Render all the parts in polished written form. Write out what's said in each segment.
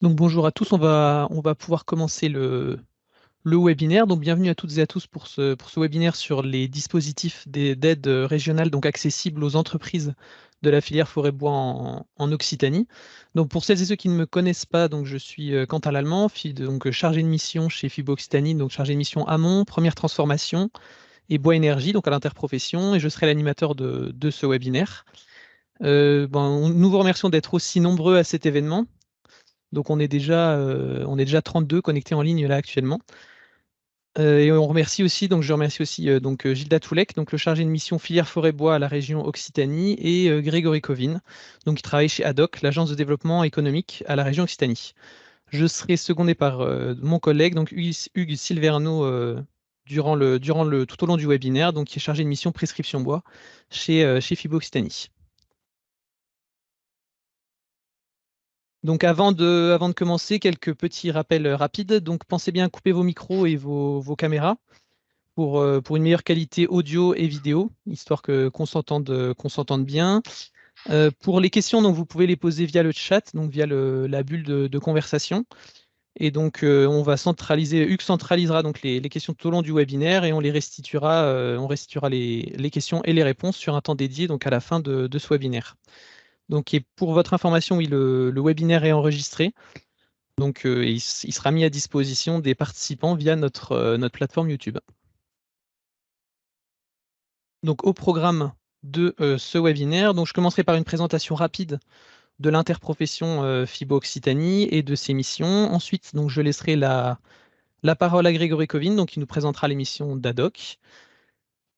Donc bonjour à tous, on va pouvoir commencer le webinaire. Donc bienvenue à toutes et à tous pour ce webinaire sur les dispositifs d'aide régionale donc accessibles aux entreprises de la filière forêt-bois en Occitanie. Donc pour celles et ceux qui ne me connaissent pas, donc je suis Quentin Lallemand, donc chargé de mission chez FIBO Occitanie, donc chargé de mission amont, première transformation et bois énergie, donc à l'interprofession, et je serai l'animateur de ce webinaire. Nous vous remercions d'être aussi nombreux à cet événement. Donc on est déjà 32 connectés en ligne là actuellement. Et on remercie aussi, donc je remercie aussi Gilda Toulek, donc le chargé de mission filière forêt-bois à la région Occitanie, et Grégory Covin, donc qui travaille chez ADOC, l'agence de développement économique à la région Occitanie. Je serai secondé par mon collègue, donc Hugues Silverno, tout au long du webinaire, donc qui est chargé de mission prescription bois chez FIBO Occitanie. Donc avant de commencer, quelques petits rappels rapides. Donc pensez bien à couper vos micros et vos caméras pour une meilleure qualité audio et vidéo, histoire qu'on s'entende bien. Pour les questions, donc, vous pouvez les poser via le chat, donc via la bulle de conversation. Et donc Hugues centralisera donc les questions tout au long du webinaire et on restituera les questions et les réponses sur un temps dédié donc à la fin de ce webinaire. Donc, et pour votre information, oui, le webinaire est enregistré. Donc, il sera mis à disposition des participants via notre plateforme YouTube. Donc, au programme de ce webinaire, donc, je commencerai par une présentation rapide de l'interprofession FIBO Occitanie et de ses missions. Ensuite, donc, je laisserai la parole à Grégory Covin, donc, qui nous présentera les missions d'ADOC.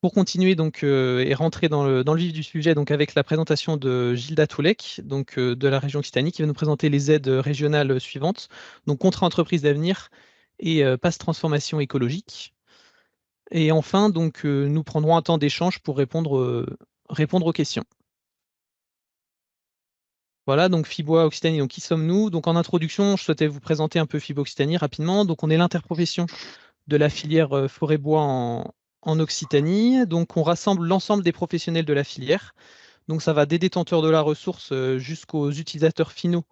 Pour continuer donc, et rentrer dans le vif du sujet, donc, avec la présentation de Gilda Toulek, donc, de la région Occitanie, qui va nous présenter les aides régionales suivantes, donc contrat entreprise d'avenir et passe transformation écologique. Et enfin, donc, nous prendrons un temps d'échange pour répondre aux questions. Voilà, donc FIBOA Occitanie, donc qui sommes-nous? Donc en introduction, je souhaitais vous présenter un peu FIBO Occitanie rapidement. Donc on est l'interprofession de la filière forêt-bois en Occitanie. Donc on rassemble l'ensemble des professionnels de la filière. Donc ça va des détenteurs de la ressource jusqu'aux utilisateurs finaux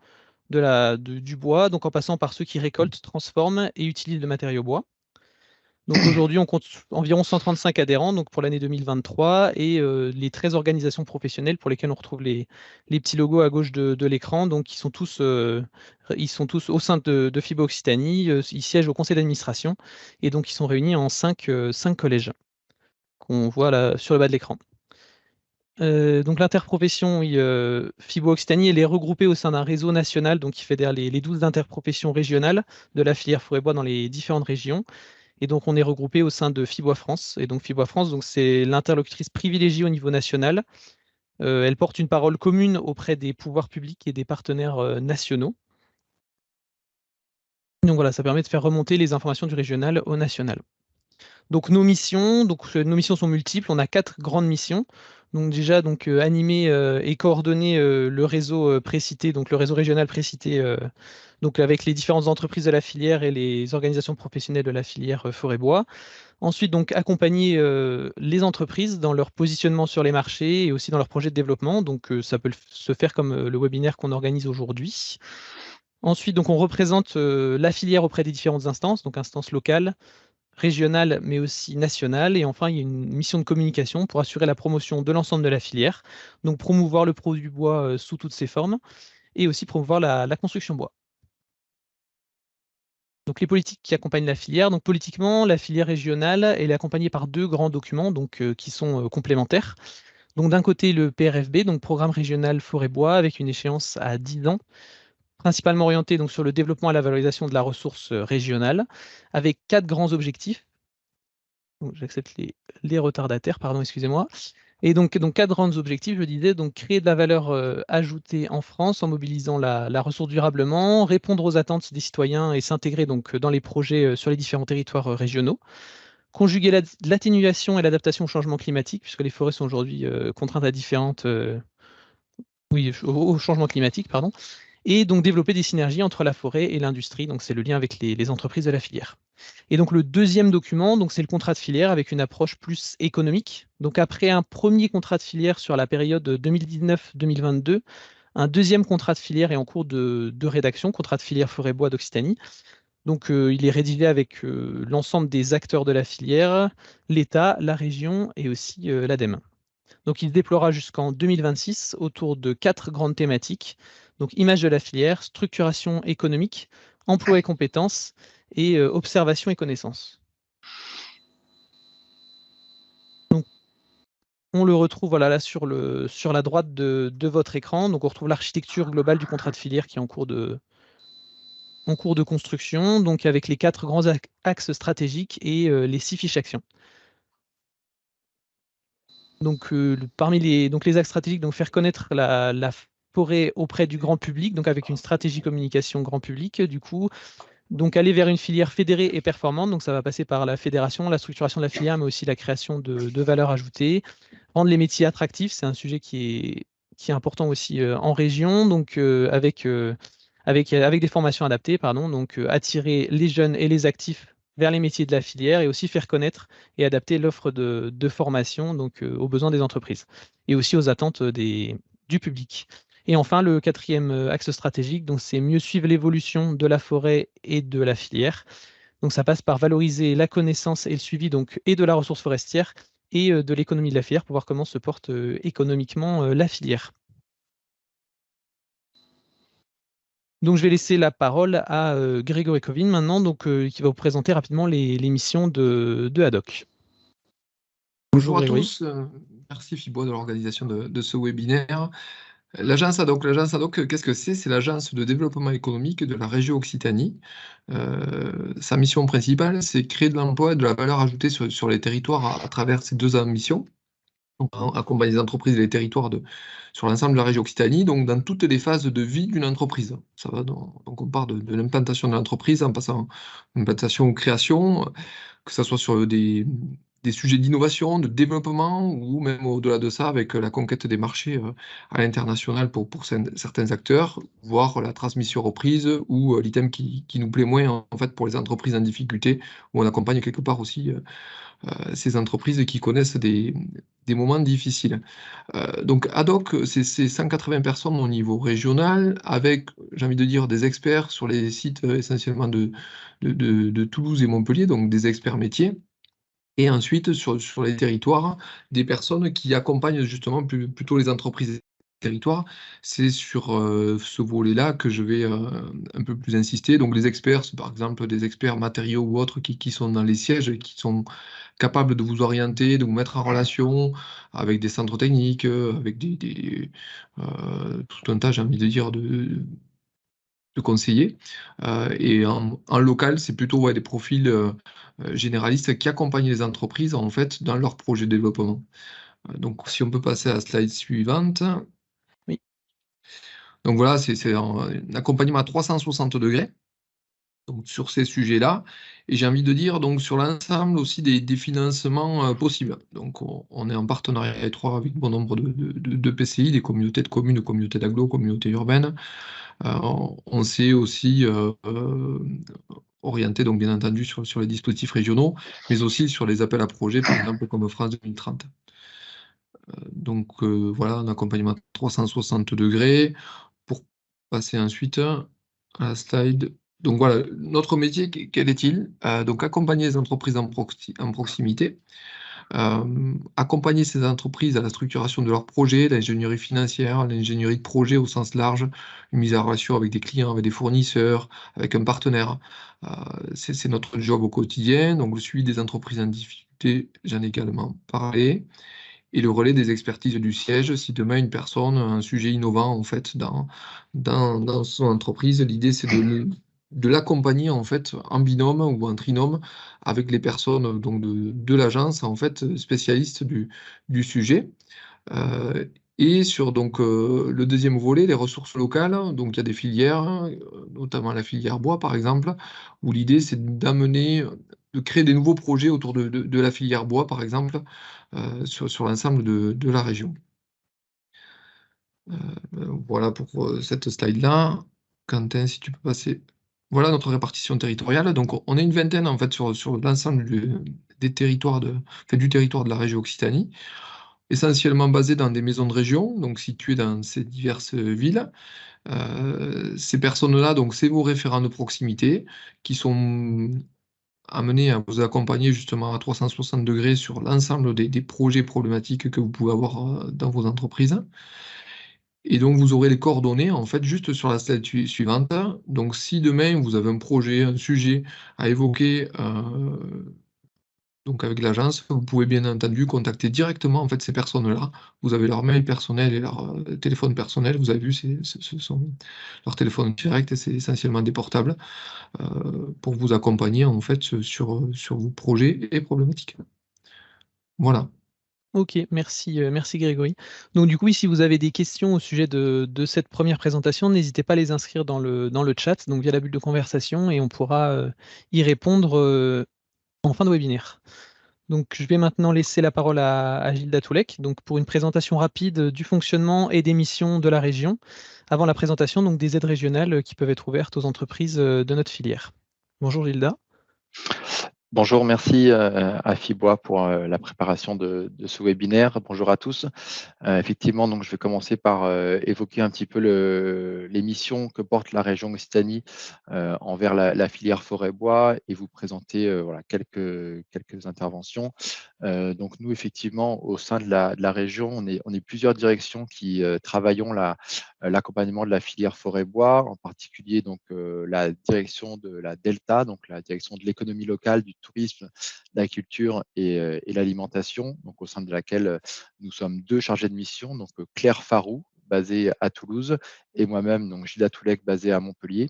du bois, donc en passant par ceux qui récoltent, transforment et utilisent le matériau bois. Donc aujourd'hui, on compte environ 135 adhérents donc pour l'année 2023 et les 13 organisations professionnelles pour lesquelles on retrouve les petits logos à gauche de l'écran. Donc ils sont tous au sein de FIBO Occitanie, ils siègent au conseil d'administration et donc ils sont réunis en 5 collèges qu'on voit là sur le bas de l'écran. Donc l'interprofession FIBO Occitanie, elle est regroupée au sein d'un réseau national donc qui fédère les 12 interprofessions régionales de la filière forêt-bois dans les différentes régions. Et donc, on est regroupé au sein de FIBOA France. Et donc, FIBOA France, donc, c'est l'interlocutrice privilégiée au niveau national. Elle porte une parole commune auprès des pouvoirs publics et des partenaires nationaux. Donc voilà, ça permet de faire remonter les informations du régional au national. Donc nos missions sont multiples. On a 4 grandes missions. Donc déjà, animer et coordonner le réseau précité, donc le réseau régional précité, donc avec les différentes entreprises de la filière et les organisations professionnelles de la filière forêt-bois. Ensuite, donc accompagner les entreprises dans leur positionnement sur les marchés et aussi dans leurs projets de développement. Donc ça peut se faire comme le webinaire qu'on organise aujourd'hui. Ensuite, donc on représente la filière auprès des différentes instances, donc instances locales, régionales, mais aussi nationales. Et enfin, il y a une mission de communication pour assurer la promotion de l'ensemble de la filière, donc promouvoir le produit bois sous toutes ses formes et aussi promouvoir la construction bois. Donc les politiques qui accompagnent la filière. Donc politiquement, la filière régionale, elle est accompagnée par 2 grands documents donc, qui sont complémentaires. Donc d'un côté, le PRFB, donc Programme régional forêt-bois, avec une échéance à 10 ans, principalement orienté donc, sur le développement et la valorisation de la ressource régionale, avec 4 grands objectifs. J'accepte les retardataires, pardon, excusez-moi. Et donc 4 grands objectifs, je disais, donc créer de la valeur ajoutée en France en mobilisant la ressource durablement, répondre aux attentes des citoyens et s'intégrer donc dans les projets sur les différents territoires régionaux, conjuguer l'atténuation et l'adaptation au changement climatique, puisque les forêts sont aujourd'hui contraintes à au changement climatique, pardon, et donc développer des synergies entre la forêt et l'industrie, donc c'est le lien avec les entreprises de la filière. Et donc le deuxième document, donc c'est le contrat de filière avec une approche plus économique. Donc après un premier contrat de filière sur la période 2019-2022, Un deuxième contrat de filière est en cours de rédaction, contrat de filière forêt-bois d'Occitanie. Donc, il est rédigé avec l'ensemble des acteurs de la filière, l'État, la région et aussi l'ADEME. Donc, il se déploiera jusqu'en 2026 autour de 4 grandes thématiques. Donc, image de la filière, structuration économique, emploi et compétences et observation et connaissances. Donc, on le retrouve voilà, là sur la droite de votre écran. Donc, on retrouve l'architecture globale du contrat de filière qui est en cours de construction, donc avec les 4 grands axes stratégiques et les 6 fiches actions. Donc, parmi les axes stratégiques, donc faire connaître la forêt auprès du grand public, donc avec une stratégie communication grand public, du coup, donc aller vers une filière fédérée et performante, donc ça va passer par la fédération, la structuration de la filière, mais aussi la création de valeur ajoutée, rendre les métiers attractifs, c'est un sujet qui est important aussi en région, donc avec des formations adaptées, pardon, donc attirer les jeunes et les actifs vers les métiers de la filière et aussi faire connaître et adapter l'offre de formation donc, aux besoins des entreprises et aussi aux attentes du public. Et enfin, le quatrième axe stratégique, donc c'est mieux suivre l'évolution de la forêt et de la filière. Donc ça passe par valoriser la connaissance et le suivi donc, et de la ressource forestière et de l'économie de la filière pour voir comment se porte économiquement la filière. Donc je vais laisser la parole à Grégory Kovin maintenant, donc, qui va vous présenter rapidement les missions de Haddock. Bonjour Bonjour à Grégory. tous, merci Fibo de l'organisation de ce webinaire. L'agence Haddock, qu'est-ce que c'est? C'est l'agence de développement économique de la région Occitanie. Sa mission principale, c'est créer de l'emploi et de la valeur ajoutée sur les territoires à travers ces deux ambitions. Donc, accompagner les entreprises et les territoires sur l'ensemble de la région Occitanie, donc dans toutes les phases de vie d'une entreprise. Ça va donc on part de l'implantation de l'entreprise en passant l'implantation ou création, que ce soit sur des sujets d'innovation, de développement, ou même au-delà de ça, avec la conquête des marchés à l'international pour certains acteurs, voire la transmission reprise, ou l'item qui nous plaît moins, en fait, pour les entreprises en difficulté, où on accompagne quelque part aussi ces entreprises qui connaissent des moments difficiles. Donc Haddock, c'est 180 personnes au niveau régional, avec, j'ai envie de dire, des experts sur les sites essentiellement de Toulouse et Montpellier, donc des experts métiers. Et ensuite, sur les territoires, des personnes qui accompagnent justement plutôt les entreprises et les territoires. C'est sur ce volet-là que je vais un peu plus insister. Donc les experts, c'est par exemple des experts matériaux ou autres qui sont dans les sièges et qui sont capables de vous orienter, de vous mettre en relation avec des centres techniques, avec tout un tas, j'ai envie de dire, de conseillers. Et en local, c'est plutôt des profils généralistes qui accompagnent les entreprises en fait dans leur projet de développement. Donc si on peut passer à la slide suivante. Oui. Donc voilà, c'est un accompagnement à 360 degrés. Donc sur ces sujets-là, et j'ai envie de dire donc sur l'ensemble aussi des financements possibles. Donc on est en partenariat étroit avec bon nombre de PCI, des communautés de communes, communautés d'agglo, communautés urbaines. On s'est aussi orienté, donc bien entendu, sur les dispositifs régionaux, mais aussi sur les appels à projets, par exemple comme France 2030. Donc voilà, un accompagnement 360 degrés. Pour passer ensuite à la slide. Donc voilà, notre métier, quel est-il? Donc accompagner les entreprises en proximité, accompagner ces entreprises à la structuration de leurs projets, l'ingénierie financière, l'ingénierie de projet au sens large, une mise en relation avec des clients, avec des fournisseurs, avec un partenaire. C'est notre job au quotidien. Donc le suivi des entreprises en difficulté, j'en ai également parlé. Et le relais des expertises du siège, si demain une personne a un sujet innovant en fait dans son entreprise, l'idée c'est de l'accompagner en fait en binôme ou en trinôme avec les personnes donc de l'agence en fait spécialistes du sujet. Et sur donc le deuxième volet, les ressources locales, donc il y a des filières, notamment la filière bois par exemple, où l'idée c'est d'amener, de créer des nouveaux projets autour de la filière bois par exemple, sur l'ensemble de la région. Voilà pour cette slide-là. Quentin, si tu peux passer. Voilà notre répartition territoriale. Donc on est une vingtaine en fait sur l'ensemble des territoires du territoire de la région Occitanie. essentiellement basés dans des maisons de région, donc situées dans ces diverses villes. Ces personnes-là, donc c'est vos référents de proximité qui sont amenés à vous accompagner justement à 360 degrés sur l'ensemble des projets problématiques que vous pouvez avoir, dans vos entreprises. Et donc vous aurez les coordonnées en fait juste sur la slide suivante. Donc si demain vous avez un projet, un sujet à évoquer, donc avec l'agence, vous pouvez bien entendu contacter directement en fait ces personnes-là. Vous avez leur mail personnel et leur, téléphone personnel. Vous avez vu, ce sont leurs téléphones directs et c'est essentiellement des portables, pour vous accompagner en fait, sur vos projets et problématiques. Voilà. OK, merci, merci Grégory. Donc du coup, oui, si vous avez des questions au sujet de cette première présentation, n'hésitez pas à les inscrire dans le chat, donc via la bulle de conversation et on pourra, y répondre, en fin de webinaire. Donc je vais maintenant laisser la parole à Gilles Datoulek, donc pour une présentation rapide, du fonctionnement et des missions de la région, avant la présentation donc des aides régionales, qui peuvent être ouvertes aux entreprises, de notre filière. Bonjour Gilda. Bonjour, merci à Fibois pour la préparation de ce webinaire. Bonjour à tous. Effectivement, donc je vais commencer par évoquer un petit peu les missions que porte la région Occitanie envers la filière forêt-bois et vous présenter voilà, quelques interventions. Donc nous, effectivement, au sein de la région, on est plusieurs directions qui travaillons l'accompagnement de la filière forêt-bois, en particulier donc la direction de la Delta, donc la direction de l'économie locale, du tourisme, de la culture et l'alimentation, donc au sein de laquelle nous sommes deux chargés de mission, donc Claire Farou, basée à Toulouse, et moi-même, donc Gilles Datoulek, basé à Montpellier.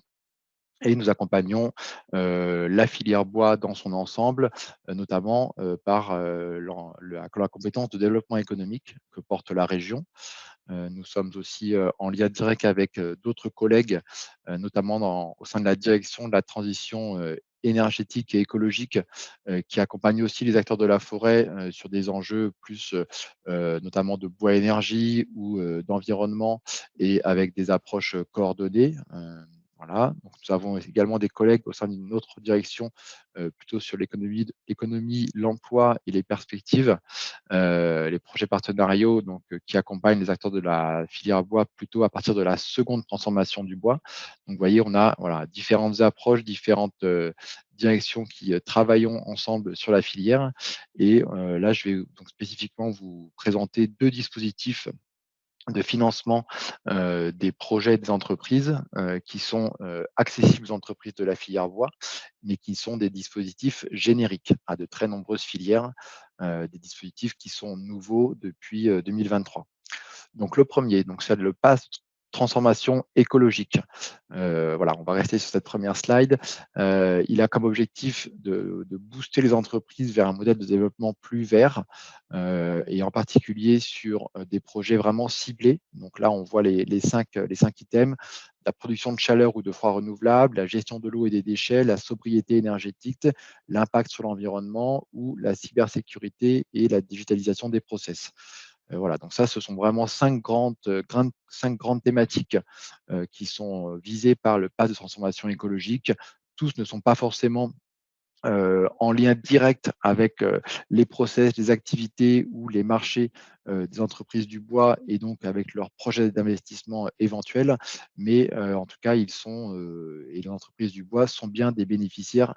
Et nous accompagnons la filière bois dans son ensemble, notamment par la compétence de développement économique que porte la région. Nous sommes aussi en lien direct avec d'autres collègues, notamment au sein de la direction de la transition énergétique et écologique, qui accompagne aussi les acteurs de la forêt sur des enjeux plus notamment de bois énergie ou d'environnement et avec des approches coordonnées. Voilà. Donc, nous avons également des collègues au sein d'une autre direction, plutôt sur l'économie, l'emploi et les perspectives, les projets partenariaux donc, qui accompagnent les acteurs de la filière bois plutôt à partir de la seconde transformation du bois. Donc, vous voyez, on a voilà, différentes approches, différentes directions qui travaillons ensemble sur la filière. Et là, je vais donc spécifiquement vous présenter deux dispositifs de financement des projets des entreprises qui sont accessibles aux entreprises de la filière bois, mais qui sont des dispositifs génériques à de très nombreuses filières, des dispositifs qui sont nouveaux depuis 2023. Donc le premier, donc c'est le PAS transformation écologique. Voilà, on va rester sur cette première slide. Il a comme objectif de booster les entreprises vers un modèle de développement plus vert et en particulier sur des projets vraiment ciblés. Donc là, on voit les cinq items: la production de chaleur ou de froid renouvelable, la gestion de l'eau et des déchets, la sobriété énergétique, l'impact sur l'environnement ou la cybersécurité et la digitalisation des process. Voilà, donc ça, ce sont vraiment cinq grandes thématiques qui sont visées par le PAS de transformation écologique. Tous ne sont pas forcément en lien direct avec les process, les activités ou les marchés des entreprises du bois et donc avec leurs projets d'investissement éventuels. Mais en tout cas, et les entreprises du bois sont bien des bénéficiaires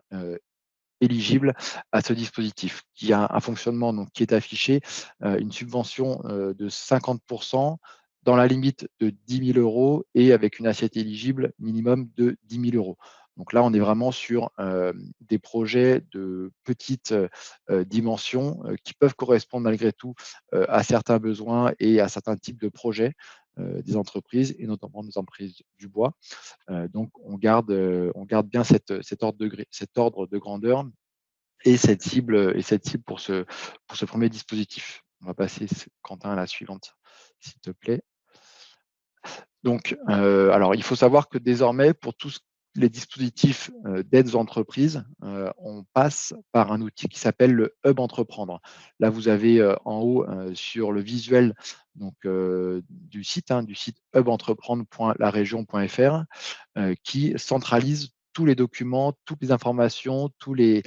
éligibles à ce dispositif, qui a un fonctionnement donc, qui est affiché, une subvention de 50% dans la limite de 10 000 € et avec une assiette éligible minimum de 10 000 €. Donc là, on est vraiment sur des projets de petite dimension qui peuvent correspondre malgré tout à certains besoins et à certains types de projets des entreprises et notamment des entreprises du bois. Donc, on garde bien cet ordre de grandeur et cette cible pour ce premier dispositif. On va passer, Quentin, à la suivante, s'il te plaît. Donc, alors, il faut savoir que désormais, pour tous les dispositifs d'aide aux entreprises, on passe par un outil qui s'appelle le Hub Entreprendre. Là, vous avez en haut sur le visuel donc, du site hubentreprendre.laregion.fr qui centralise tous les documents, toutes les informations, tous les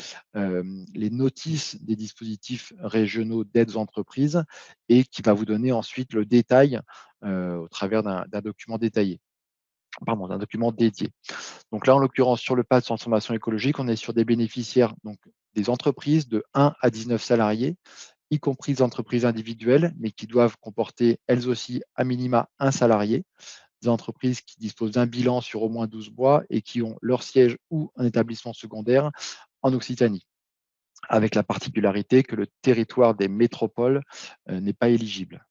notices des dispositifs régionaux d'aide aux entreprises et qui va vous donner ensuite le détail au travers d'un document détaillé, pardon, d'un document dédié. Donc là, en l'occurrence, sur le PAS de transformation écologique, on est sur des bénéficiaires, donc des entreprises de 1 à 19 salariés, y compris des entreprises individuelles, mais qui doivent comporter elles aussi à minima un salarié, des entreprises qui disposent d'un bilan sur au moins 12 mois et qui ont leur siège ou un établissement secondaire en Occitanie, avec la particularité que le territoire des métropoles n'est pas éligible.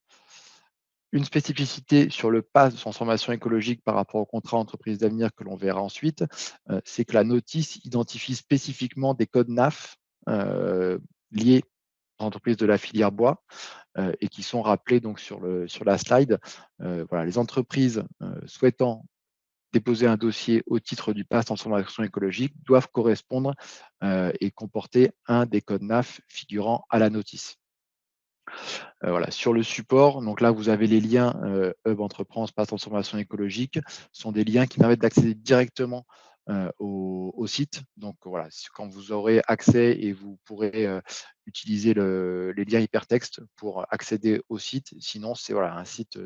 Une spécificité sur le PAS de transformation écologique par rapport au contrat entreprise d'avenir que l'on verra ensuite, c'est que la notice identifie spécifiquement des codes NAF liés aux entreprises de la filière bois et qui sont rappelés donc sur la slide. Voilà, les entreprises souhaitant déposer un dossier au titre du PAS transformation écologique doivent correspondre et comporter un des codes NAF figurant à la notice. Voilà, sur le support, donc là, vous avez les liens Hub Entreprendre, PAS transformation écologique, sont des liens qui permettent d'accéder directement au site. Donc voilà, quand vous aurez accès et vous pourrez utiliser les liens hypertextes pour accéder au site. Sinon, c'est voilà, un site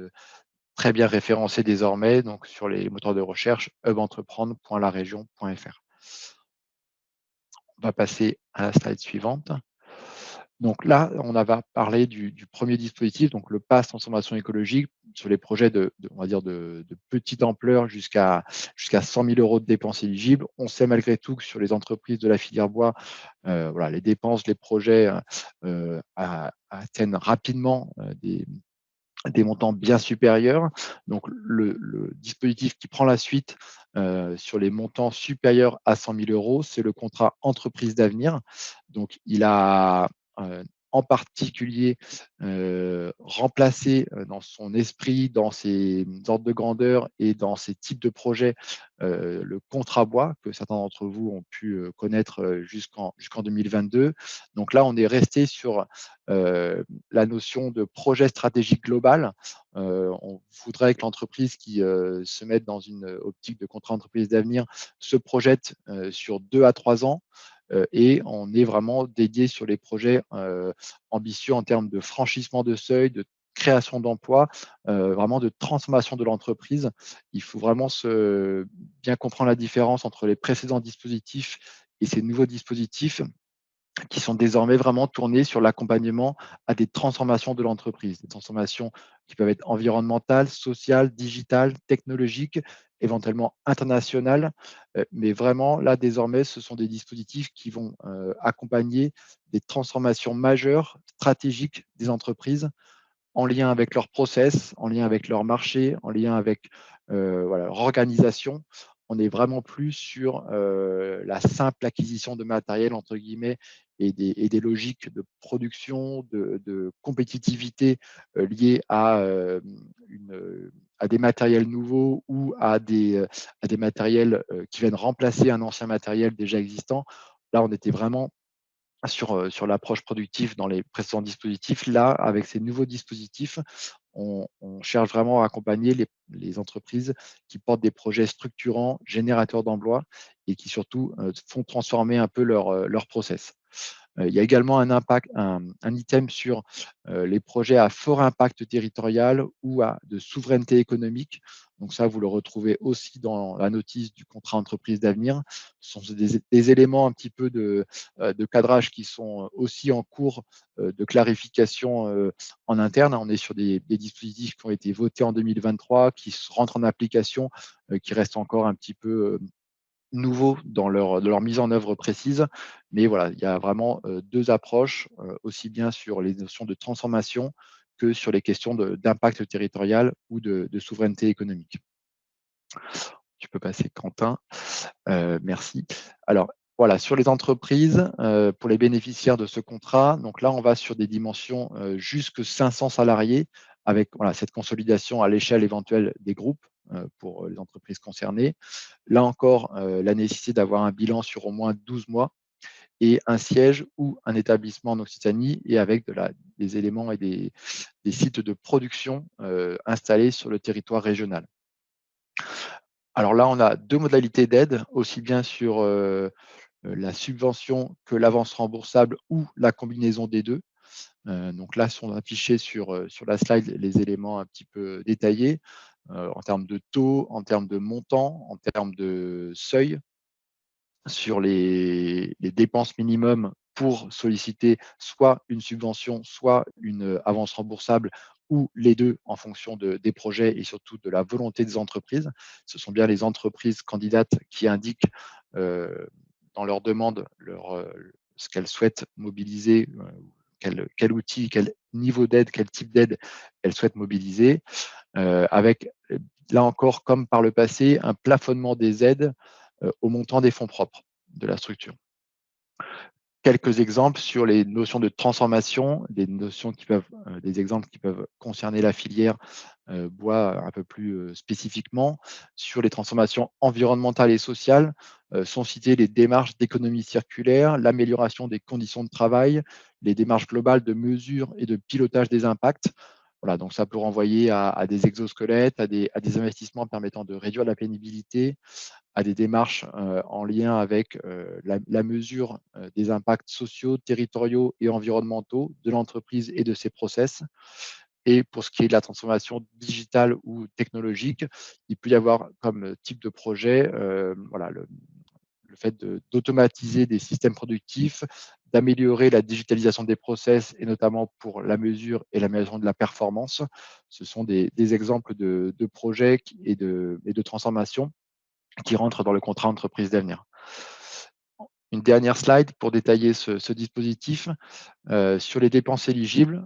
très bien référencé désormais, donc sur les moteurs de recherche, hubentreprendre.laregion.fr. On va passer à la slide suivante. Donc là, on va parler du premier dispositif, donc le PAS transformation écologique, sur les projets on va dire de petite ampleur jusqu'à 100 000 € de dépenses éligibles. On sait malgré tout que sur les entreprises de la filière bois, voilà, les dépenses, les projets atteignent rapidement des montants bien supérieurs. Donc, le dispositif qui prend la suite sur les montants supérieurs à 100 000 €, c'est le contrat entreprise d'avenir. Donc, il a en particulier remplacé dans son esprit, dans ses ordres de grandeur et dans ses types de projets le contrat bois que certains d'entre vous ont pu connaître jusqu'en 2022. Donc là, on est resté sur la notion de projet stratégique global. On voudrait que l'entreprise qui se mette dans une optique de contrat entreprise d'avenir se projette sur 2 à 3 ans et on est vraiment dédié sur les projets ambitieux en termes de franchissement de seuil, de création d'emplois, vraiment de transformation de l'entreprise. Il faut vraiment bien comprendre la différence entre les précédents dispositifs et ces nouveaux dispositifs qui sont désormais vraiment tournés sur l'accompagnement à des transformations de l'entreprise, des transformations qui peuvent être environnementales, sociales, digitales, technologiques, éventuellement internationales. Mais vraiment, là, désormais, ce sont des dispositifs qui vont accompagner des transformations majeures, stratégiques des entreprises en lien avec leur process, en lien avec leur marché, en lien avec voilà, leur organisation. On n'est vraiment plus sur la simple acquisition de matériel, entre guillemets, et des logiques de production, de compétitivité liées à des matériels nouveaux ou à des matériels qui viennent remplacer un ancien matériel déjà existant. Là, on était vraiment sur l'approche productive dans les précédents dispositifs. Là, avec ces nouveaux dispositifs, on cherche vraiment à accompagner les entreprises qui portent des projets structurants, générateurs d'emplois et qui surtout font transformer un peu leur process. Il y a également un item sur les projets à fort impact territorial ou de souveraineté économique. Donc ça, vous le retrouvez aussi dans la notice du contrat entreprise d'avenir. Ce sont des éléments un petit peu de cadrage qui sont aussi en cours de clarification en interne. On est sur des dispositifs qui ont été votés en 2023, qui rentrent en application, qui restent encore un petit peu nouveaux dans leur mise en œuvre précise. Mais voilà, il y a vraiment deux approches, aussi bien sur les notions de transformation que sur les questions d'impact territorial ou de souveraineté économique. Tu peux passer, Quentin. Merci. Alors, voilà, sur les entreprises, pour les bénéficiaires de ce contrat, donc là, on va sur des dimensions jusque 500 salariés avec voilà, cette consolidation à l'échelle éventuelle des groupes pour les entreprises concernées. Là encore, la nécessité d'avoir un bilan sur au moins 12 mois et un siège ou un établissement en Occitanie et avec des éléments et des sites de production installés sur le territoire régional. Alors là, on a 2 modalités d'aide, aussi bien sur la subvention que l'avance remboursable ou la combinaison des deux. Donc là, sont affichés sur la slide les éléments un petit peu détaillés en termes de taux, en termes de montant, en termes de seuil, sur les dépenses minimum pour solliciter soit une subvention, soit une avance remboursable ou les deux en fonction des projets et surtout de la volonté des entreprises. Ce sont bien les entreprises candidates qui indiquent dans leur demande ce qu'elles souhaitent mobiliser, quel outil, quel niveau d'aide, quel type d'aide elles souhaitent mobiliser, avec, là encore, comme par le passé, un plafonnement des aides au montant des fonds propres de la structure. Quelques exemples sur les notions de transformation, des exemples qui peuvent concerner la filière bois un peu plus spécifiquement. Sur les transformations environnementales et sociales, sont citées les démarches d'économie circulaire, l'amélioration des conditions de travail, les démarches globales de mesure et de pilotage des impacts. Voilà, donc ça peut renvoyer à des exosquelettes, à des investissements permettant de réduire la pénibilité, à des démarches en lien avec la mesure des impacts sociaux, territoriaux et environnementaux de l'entreprise et de ses process. Et pour ce qui est de la transformation digitale ou technologique, il peut y avoir comme type de projet voilà, le fait d'automatiser des systèmes productifs, d'améliorer la digitalisation des process et notamment pour la mesure et l'amélioration de la performance. Ce sont des exemples de projets et de transformations qui rentrent dans le contrat entreprise d'avenir. Une dernière slide pour détailler ce dispositif sur les dépenses éligibles.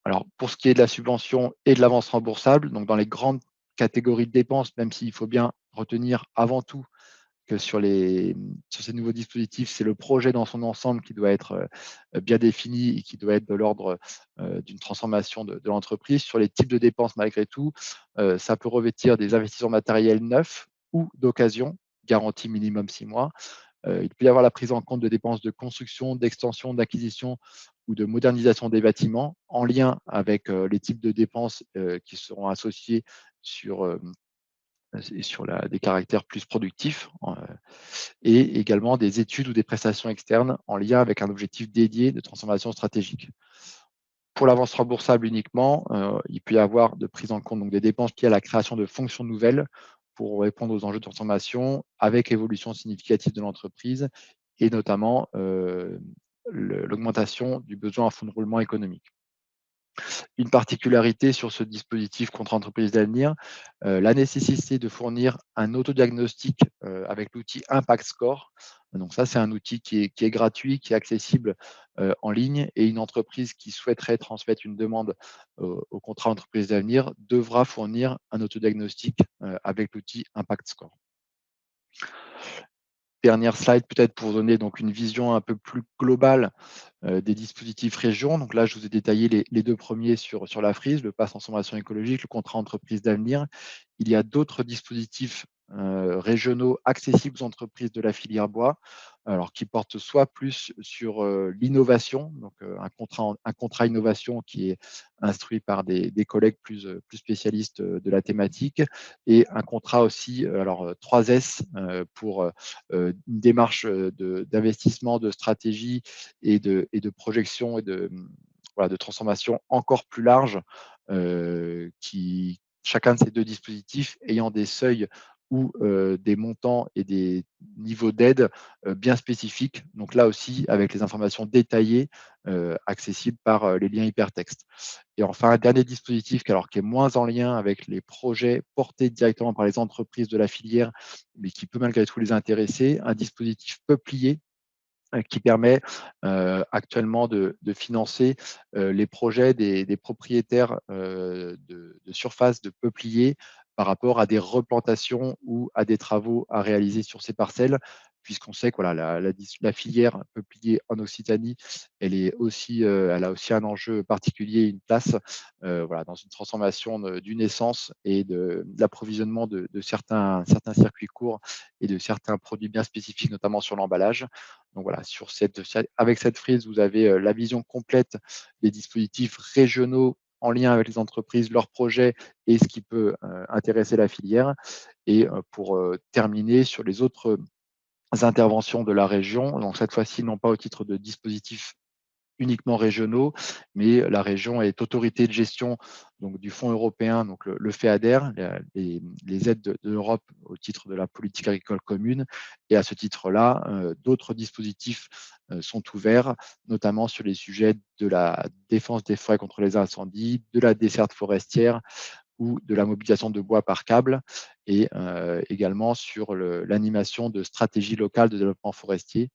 Alors, pour ce qui est de la subvention et de l'avance remboursable, donc dans les grandes catégories de dépenses, même s'il faut bien retenir avant tout que sur ces nouveaux dispositifs, c'est le projet dans son ensemble qui doit être bien défini et qui doit être de l'ordre d'une transformation de l'entreprise. Sur les types de dépenses, malgré tout, ça peut revêtir des investissements matériels neufs ou d'occasion, garantie minimum 6 mois. Il peut y avoir la prise en compte de dépenses de construction, d'extension, d'acquisition ou de modernisation des bâtiments en lien avec les types de dépenses qui seront associés sur des caractères plus productifs et également des études ou des prestations externes en lien avec un objectif dédié de transformation stratégique. Pour l'avance remboursable uniquement, il peut y avoir de prise en compte donc, des dépenses liées à la création de fonctions nouvelles pour répondre aux enjeux de transformation avec évolution significative de l'entreprise et notamment l'augmentation du besoin en fonds de roulement économique. Une particularité sur ce dispositif contre entreprise d'avenir, la nécessité de fournir un autodiagnostic avec l'outil Impact Score. Donc ça, c'est un outil qui est gratuit, qui est accessible en ligne et une entreprise qui souhaiterait transmettre une demande au contrat entreprise d'avenir devra fournir un autodiagnostic avec l'outil Impact Score. Dernière slide peut-être pour donner donc une vision un peu plus globale des dispositifs régions. Donc là, je vous ai détaillé les deux premiers sur la frise, le pass transformation écologique, le contrat entreprise d'avenir. Il y a d'autres dispositifs régionaux accessibles aux entreprises de la filière bois, alors qui portent soit plus sur l'innovation, donc un contrat innovation qui est instruit par des collègues plus spécialistes de la thématique, et un contrat aussi, 3S pour une démarche d'investissement, de stratégie et de projection et de transformation encore plus large, qui chacun de ces deux dispositifs ayant des seuils ou des montants et des niveaux d'aide bien spécifiques. Donc là aussi, avec les informations détaillées accessibles par les liens hypertextes. Et enfin, un dernier dispositif qui est moins en lien avec les projets portés directement par les entreprises de la filière, mais qui peut malgré tout les intéresser, un dispositif peuplier qui permet actuellement de financer les projets des propriétaires de surfaces de peupliers par rapport à des replantations ou à des travaux à réaliser sur ces parcelles, puisqu'on sait que voilà, la filière peuplier en Occitanie, elle a aussi un enjeu particulier, une place voilà, dans une transformation d'une essence et de l'approvisionnement de certains circuits courts et de certains produits bien spécifiques, notamment sur l'emballage. Donc voilà, avec cette frise, vous avez la vision complète des dispositifs régionaux en lien avec les entreprises, leurs projets et ce qui peut intéresser la filière. Et pour terminer sur les autres interventions de la région, donc cette fois-ci non pas au titre de dispositifs uniquement régionaux, mais la région est autorité de gestion donc, du Fonds européen, donc le FEADER, les aides de l'Europe au titre de la politique agricole commune. Et à ce titre-là, d'autres dispositifs sont ouverts, notamment sur les sujets de la défense des forêts contre les incendies, de la desserte forestière ou de la mobilisation de bois par câble, et également sur l'animation de stratégies locales de développement forestier,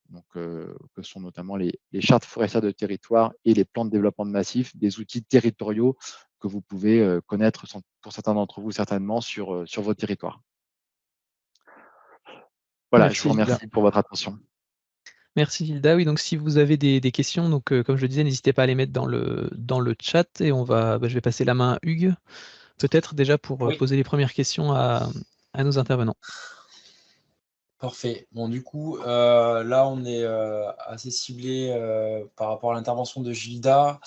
donc, que sont notamment les chartes forestières de territoire et les plans de développement de massifs, des outils territoriaux que vous pouvez connaître pour certains d'entre vous certainement sur vos territoires. Voilà, je vous Merci Hilda. remercie pour votre attention. Merci Hilda. Oui, donc si vous avez des questions, donc comme je le disais, n'hésitez pas à les mettre dans le chat et je vais passer la main à Hugues, peut-être déjà pour Oui. poser les premières questions à nos intervenants. Parfait. Bon, du coup, là, on est assez ciblé par rapport à l'intervention de Gilda.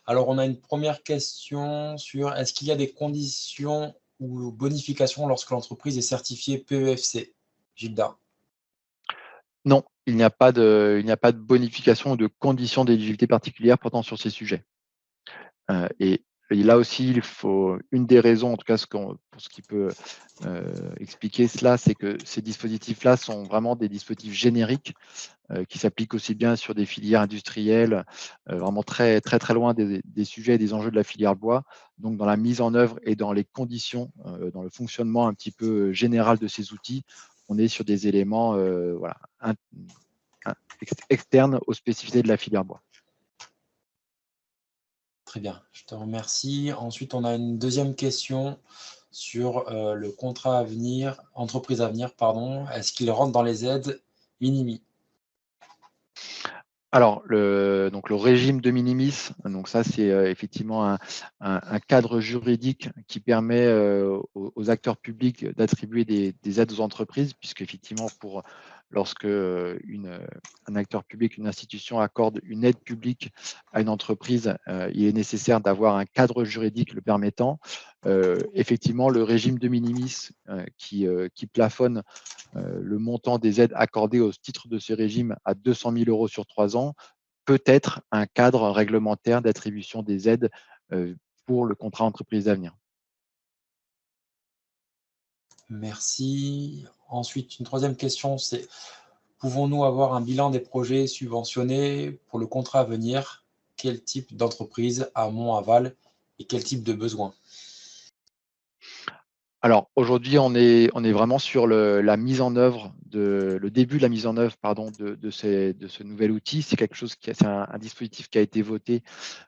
Alors, on a une première question sur est-ce qu'il y a des conditions ou bonifications lorsque l'entreprise est certifiée PEFC? Gilda. Non, il n'y a pas de bonification ou de conditions d'éligibilité particulières portant sur ces sujets. Et là aussi, il faut une des raisons, en tout cas pour ce qui peut expliquer cela, c'est que ces dispositifs-là sont vraiment des dispositifs génériques qui s'appliquent aussi bien sur des filières industrielles, vraiment très, très, très loin des sujets et des enjeux de la filière bois. Donc, dans la mise en œuvre et dans les conditions, dans le fonctionnement un petit peu général de ces outils, on est sur des éléments voilà, externes aux spécificités de la filière bois. Très bien, je te remercie. Ensuite, on a une deuxième question sur le contrat à venir, entreprise à venir, pardon. Est-ce qu'il rentre dans les aides Minimi? Alors, le régime de minimis, donc ça c'est effectivement un cadre juridique qui permet aux acteurs publics d'attribuer des aides aux entreprises, puisque effectivement lorsque un acteur public, une institution accorde une aide publique à une entreprise, il est nécessaire d'avoir un cadre juridique le permettant. Effectivement, le régime de minimis qui plafonne le montant des aides accordées au titre de ce régime à 200 000 € sur 3 ans peut être un cadre réglementaire d'attribution des aides pour le contrat entreprise d'avenir. Merci. Ensuite, une troisième question, c'est pouvons-nous avoir un bilan des projets subventionnés pour le contrat à venir? Quel type d'entreprise, amont, aval, et quel type de besoin? Alors aujourd'hui, on est vraiment sur la mise en œuvre le début de la mise en œuvre de ce nouvel outil. C'est quelque chose c'est un dispositif qui a été voté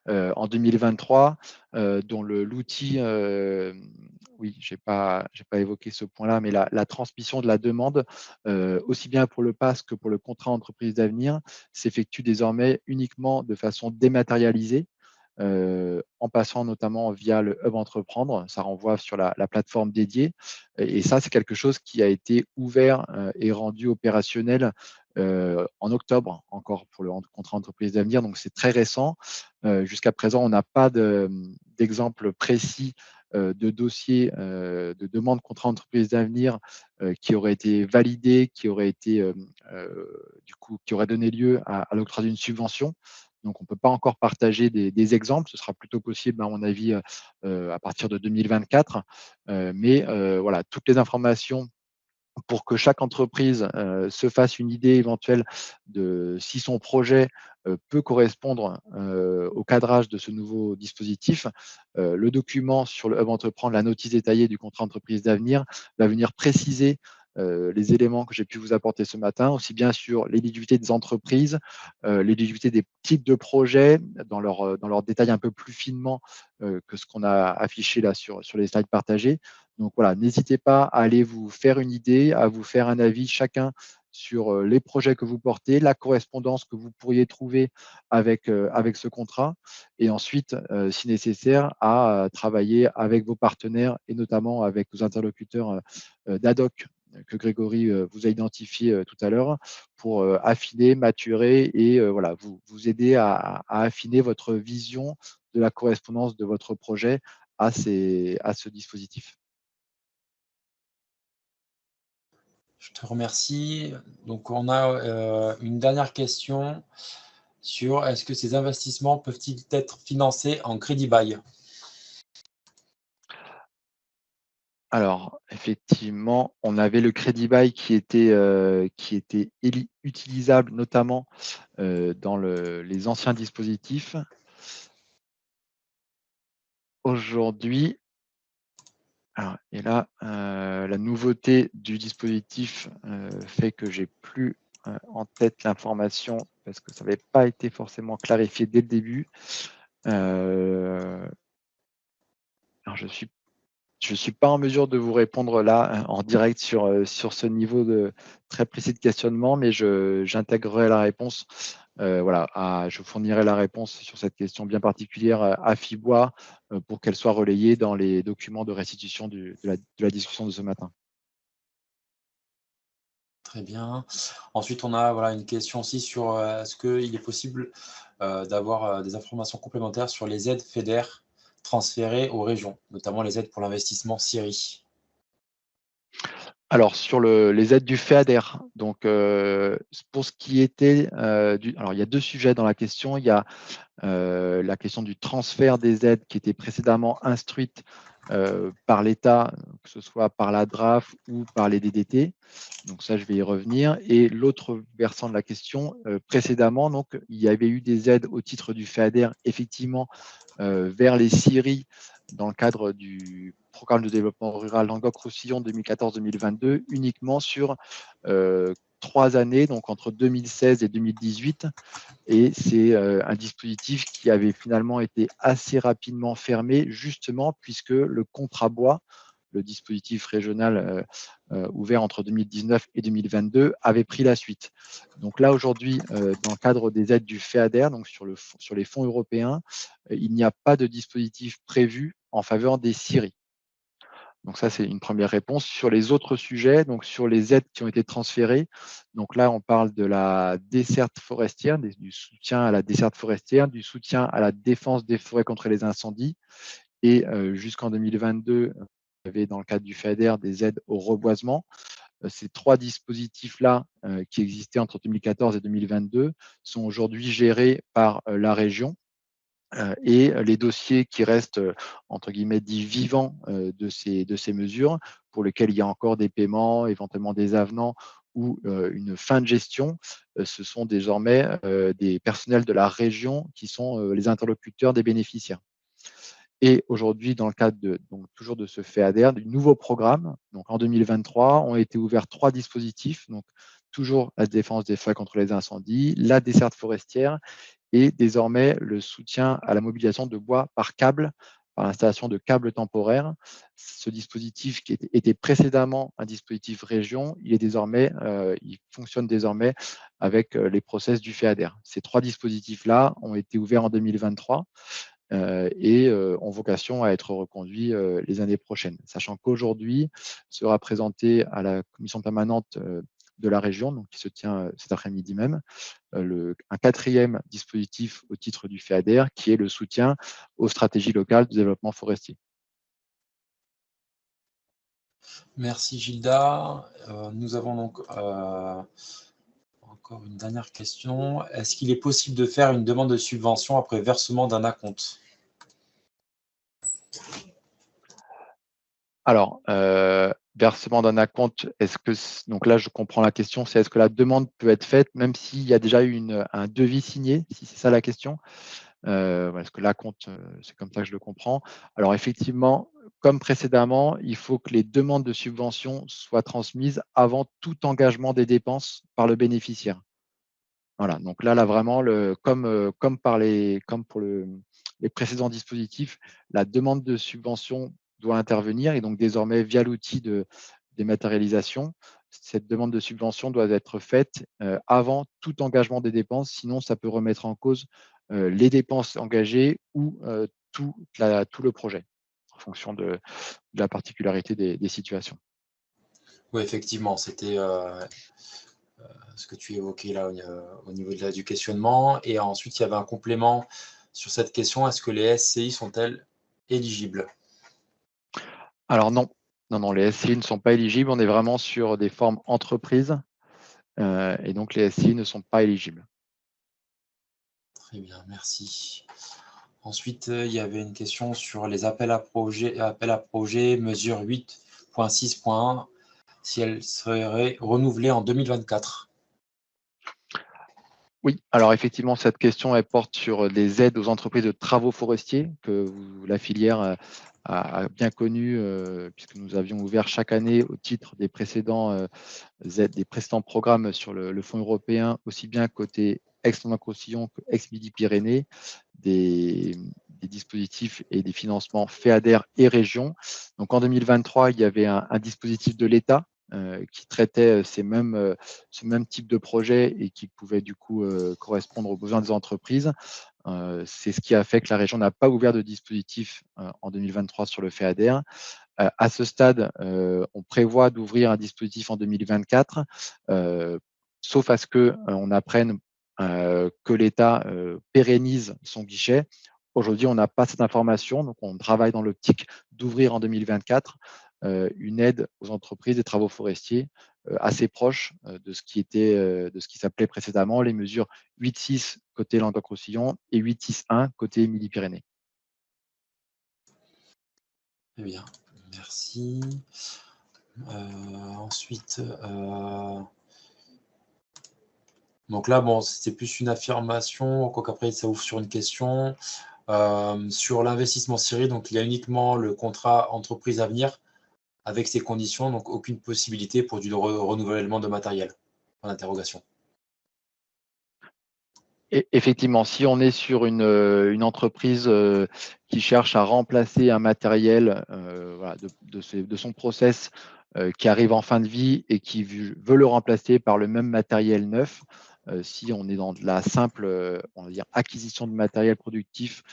en 2023, dont l'outil, oui, j'ai pas évoqué ce point-là, mais la transmission de la demande, aussi bien pour le PAS que pour le contrat entreprise d'avenir, s'effectue désormais uniquement de façon dématérialisée. En passant notamment via le Hub Entreprendre, ça renvoie sur la plateforme dédiée. Et ça, c'est quelque chose qui a été ouvert et rendu opérationnel en octobre, encore pour le contrat entreprise d'avenir. Donc, c'est très récent. Jusqu'à présent, on n'a pas d'exemple précis de dossier de demande de contrat entreprise d'avenir qui aurait été validé, qui aurait donné lieu à l'octroi d'une subvention. Donc, on ne peut pas encore partager des exemples. Ce sera plutôt possible, à mon avis, à partir de 2024. Mais voilà, toutes les informations pour que chaque entreprise se fasse une idée éventuelle de si son projet peut correspondre au cadrage de ce nouveau dispositif. Le document sur le Hub Entreprendre, la notice détaillée du contrat entreprise d'avenir, va venir préciser les éléments que j'ai pu vous apporter ce matin, aussi bien sur l'éligibilité des entreprises, l'éligibilité des types de projets dans leur détail un peu plus finement que ce qu'on a affiché là sur les slides partagés. Donc voilà, n'hésitez pas à aller vous faire une idée, à vous faire un avis chacun sur les projets que vous portez, la correspondance que vous pourriez trouver avec ce contrat, et ensuite, si nécessaire, à travailler avec vos partenaires et notamment avec vos interlocuteurs d'ad hoc que Grégory vous a identifié tout à l'heure pour affiner, maturer et voilà, vous aider à affiner votre vision de la correspondance de votre projet à ce dispositif. Je te remercie. Donc, on a une dernière question sur est-ce que ces investissements peuvent-ils être financés en crédit bail? Alors, effectivement, on avait le crédit bail qui était utilisable notamment dans les anciens dispositifs. Aujourd'hui, et là, la nouveauté du dispositif fait que j'ai plus en tête l'information parce que ça n'avait pas été forcément clarifié dès le début. Alors, je suis pas en mesure de vous répondre là en direct sur ce niveau très précis de questionnement, mais j'intégrerai la réponse. Je fournirai la réponse sur cette question bien particulière à FIBOA pour qu'elle soit relayée dans les documents de restitution de la discussion de ce matin. Très bien. Ensuite, on a une question aussi sur est-ce qu'il est possible d'avoir des informations complémentaires sur les aides FEDER transférées aux régions, notamment les aides pour l'investissement Syrie. Alors, sur les aides du FEADER, donc pour ce qui était alors il y a 2 sujets dans la question. Il y a la question du transfert des aides qui étaient précédemment instruites par l'État, que ce soit par la DRAF ou par les DDT. Donc ça, je vais y revenir. Et l'autre versant de la question, précédemment, donc, il y avait eu des aides au titre du FEADER, effectivement, vers les scieries dans le cadre du programme de développement rural Languedoc-Roussillon 2014-2022, uniquement sur 3 années, donc entre 2016 et 2018. Et c'est un dispositif qui avait finalement été assez rapidement fermé, justement, puisque le contrat bois, le dispositif régional ouvert entre 2019 et 2022, avait pris la suite. Donc là, aujourd'hui, dans le cadre des aides du FEADER, donc sur les fonds européens, il n'y a pas de dispositif prévu en faveur des scieries. Donc ça, c'est une première réponse. Sur les autres sujets, donc sur les aides qui ont été transférées, donc là, on parle de la desserte forestière, du soutien à la desserte forestière, du soutien à la défense des forêts contre les incendies. Et jusqu'en 2022, il y avait dans le cadre du FEADER des aides au reboisement. Ces 3 dispositifs-là qui existaient entre 2014 et 2022 sont aujourd'hui gérés par la région. Et les dossiers qui restent, entre guillemets, dits vivants de ces mesures, pour lesquels il y a encore des paiements, éventuellement des avenants ou une fin de gestion, ce sont désormais des personnels de la région qui sont les interlocuteurs des bénéficiaires. Et aujourd'hui, dans le cadre donc toujours de ce FEADER, du nouveau programme, donc en 2023, ont été ouverts 3 dispositifs, donc toujours la défense des forêts contre les incendies, la desserte forestière et désormais le soutien à la mobilisation de bois par câble, par l'installation de câbles temporaires. Ce dispositif qui était précédemment un dispositif région, il fonctionne désormais avec les process du FEADER. Ces 3 dispositifs-là ont été ouverts en 2023 et ont vocation à être reconduits les années prochaines, sachant qu'aujourd'hui sera présenté à la commission permanente de la région, donc qui se tient cet après-midi même, un 4e dispositif au titre du FEADER, qui est le soutien aux stratégies locales de développement forestier. Merci Gilda. Nous avons donc encore une dernière question. Est-ce qu'il est possible de faire une demande de subvention après versement d'un acompte? Alors, versement d'un acompte, donc là je comprends la question, c'est est-ce que la demande peut être faite même s'il y a déjà eu un devis signé, si c'est ça la question? Parce que l'acompte, c'est comme ça que je le comprends. Alors effectivement, comme précédemment, il faut que les demandes de subvention soient transmises avant tout engagement des dépenses par le bénéficiaire. Voilà, donc là vraiment, comme pour les précédents dispositifs, la demande de subvention doit intervenir et donc désormais via l'outil de dématérialisation, cette demande de subvention doit être faite avant tout engagement des dépenses, sinon ça peut remettre en cause les dépenses engagées ou tout le projet, en fonction de la particularité des situations. Oui, effectivement, c'était ce que tu évoquais là au niveau du questionnement. Et ensuite, il y avait un complément sur cette question, est-ce que les SCI sont-elles éligibles? Alors non, Non, les SCI ne sont pas éligibles. On est vraiment sur des formes entreprises et donc les SCI ne sont pas éligibles. Très bien, merci. Ensuite, il y avait une question sur les appels à projets mesure 8.6.1, si elles seraient renouvelées en 2024. Oui, alors effectivement, cette question elle porte sur des aides aux entreprises de travaux forestiers que la filière a bien connu puisque nous avions ouvert chaque année au titre des précédents aides, des précédents programmes sur le fonds européen, aussi bien côté Aix-en-Provence-Roussillon que Aix-Midi-Pyrénées, des dispositifs et des financements FEADER et régions. Donc en 2023, il y avait un dispositif de l'État qui traitait ce même type de projet et qui pouvait du coup correspondre aux besoins des entreprises. C'est ce qui a fait que la région n'a pas ouvert de dispositif en 2023 sur le FEADER. À ce stade, on prévoit d'ouvrir un dispositif en 2024, sauf à ce qu'on apprenne que l'État pérennise son guichet. Aujourd'hui, on n'a pas cette information, donc on travaille dans l'optique d'ouvrir en 2024 une aide aux entreprises des travaux forestiers assez proche de ce qui s'appelait précédemment les mesures 8.6 côté Languedoc-Roussillon et 8.6.1 côté Midi-Pyrénées. Très bien, merci. Ensuite, donc là, bon, c'est plus une affirmation, quoiqu'après ça ouvre sur une question. Sur l'investissement Syrie, donc il y a uniquement le contrat entreprise à venir avec ces conditions, donc aucune possibilité pour du renouvellement de matériel. Point d'interrogation. Effectivement, si on est sur une entreprise qui cherche à remplacer un matériel voilà, de son process qui arrive en fin de vie et qui veut le remplacer par le même matériel neuf, si on est dans de la simple on va dire, acquisition de matériel productif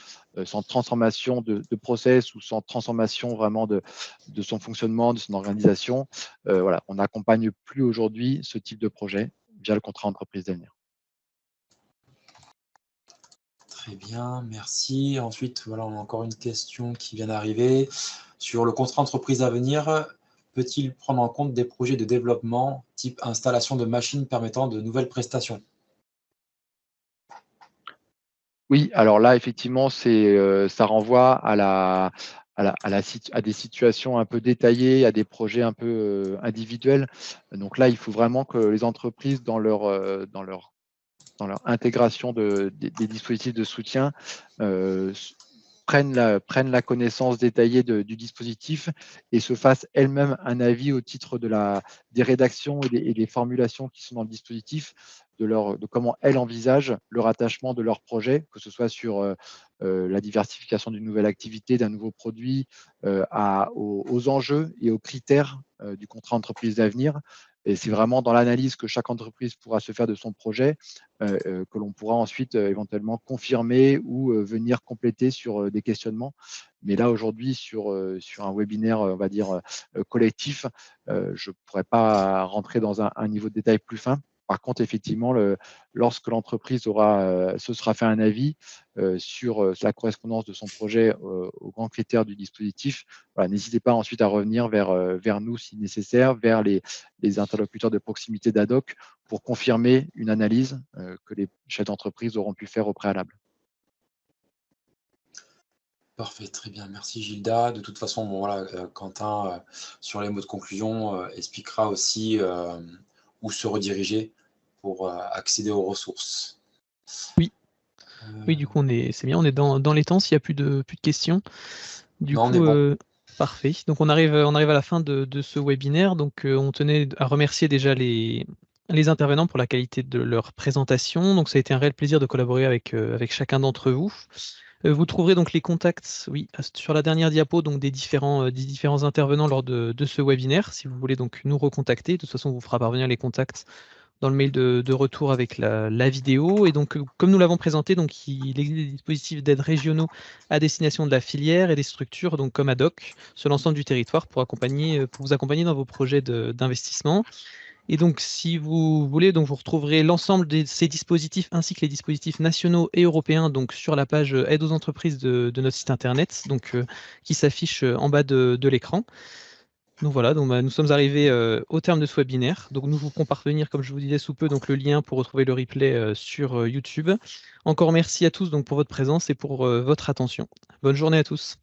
sans transformation de process ou sans transformation vraiment de son fonctionnement, de son organisation, voilà, on n'accompagne plus aujourd'hui ce type de projet via le contrat entreprise d'avenir. Très bien, merci. Ensuite, voilà, on a encore une question qui vient d'arriver. Sur le contrat entreprise à venir, peut-il prendre en compte des projets de développement type installation de machines permettant de nouvelles prestations? Oui, alors là, effectivement, ça renvoie à des situations un peu détaillées, à des projets un peu individuels. Donc là, il faut vraiment que les entreprises, dans leur intégration des dispositifs de soutien, prennent la connaissance détaillée du dispositif et se fassent elles-mêmes un avis au titre des rédactions et des formulations qui sont dans le dispositif, de comment elles envisagent le rattachement de leur projet, que ce soit sur la diversification d'une nouvelle activité, d'un nouveau produit, aux enjeux et aux critères du contrat entreprise d'avenir. Et c'est vraiment dans l'analyse que chaque entreprise pourra se faire de son projet que l'on pourra ensuite éventuellement confirmer ou venir compléter sur des questionnements. Mais là, aujourd'hui, sur un webinaire, on va dire, collectif, je ne pourrais pas rentrer dans un niveau de détail plus fin. Par contre, effectivement, lorsque l'entreprise se sera fait un avis sur la correspondance de son projet aux grands critères du dispositif, voilà, n'hésitez pas ensuite à revenir vers nous si nécessaire, vers les interlocuteurs de proximité d'ADOC pour confirmer une analyse que les chefs d'entreprise auront pu faire au préalable. Parfait, très bien. Merci Gilda. De toute façon, bon, voilà, Quentin, sur les mots de conclusion, expliquera aussi où se rediriger pour accéder aux ressources. Oui. Oui, du coup, c'est bien, on est dans les temps s'il n'y a plus de questions. Du non, coup, on est bon. Parfait. Donc, on arrive à la fin de ce webinaire. Donc, on tenait à remercier déjà les intervenants pour la qualité de leur présentation. Donc, ça a été un réel plaisir de collaborer avec chacun d'entre vous. Vous trouverez donc les contacts, oui, sur la dernière diapo, donc des différents intervenants lors de ce webinaire. Si vous voulez donc nous recontacter, de toute façon, on vous fera parvenir les contacts dans le mail de retour avec la vidéo. Et donc, comme nous l'avons présenté, donc, il existe des dispositifs d'aide régionaux à destination de la filière et des structures donc, comme ADOC sur l'ensemble du territoire pour vous accompagner dans vos projets d'investissement. Et donc, si vous voulez, donc, vous retrouverez l'ensemble de ces dispositifs ainsi que les dispositifs nationaux et européens donc, sur la page aide aux entreprises de notre site internet donc, qui s'affiche en bas de l'écran. Donc voilà, donc, nous sommes arrivés au terme de ce webinaire. Donc nous vous ferons parvenir, comme je vous disais sous peu, donc le lien pour retrouver le replay sur YouTube. Encore merci à tous donc, pour votre présence et pour votre attention. Bonne journée à tous.